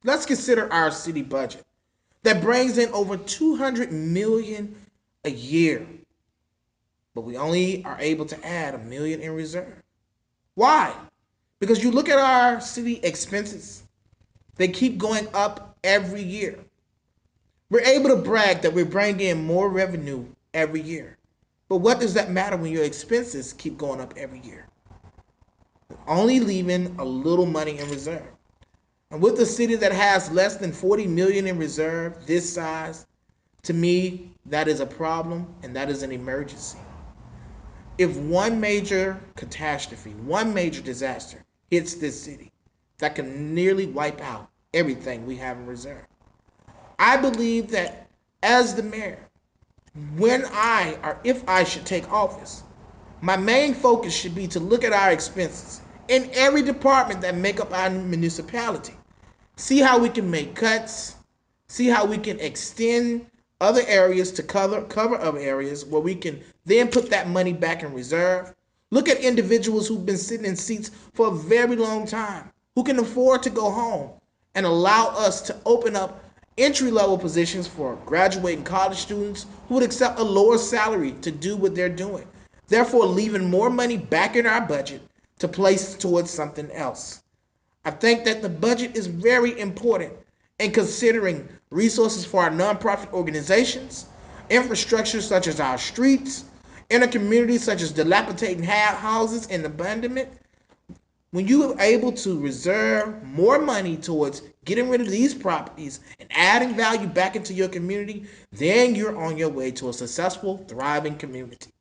Let's consider our city budget that brings in over 200 million a year, but we only are able to add a million in reserve. Why? Because you look at our city expenses, they keep going up every year. We're able to brag that we're bringing in more revenue every year. But what does that matter when your expenses keep going up every year? Only leaving a little money in reserve. And with a city that has less than 40 million in reserve this size, to me, that is a problem and that is an emergency. If one major catastrophe, one major disaster hits this city, that can nearly wipe out everything we have in reserve. I believe that as the mayor, when I or if I should take office, my main focus should be to look at our expenses in every department that make up our municipality. See how we can make cuts, see how we can extend other areas to cover other areas where we can then put that money back in reserve. Look at individuals who've been sitting in seats for a very long time, who can afford to go home, and allow us to open up entry level positions for graduating college students who would accept a lower salary to do what they're doing, therefore leaving more money back in our budget to place towards something else. I think that the budget is very important in considering resources for our nonprofit organizations, infrastructure such as our streets, inner communities such as dilapidating houses and abandonment. When you are able to reserve more money towards getting rid of these properties and adding value back into your community, then you're on your way to a successful, thriving community.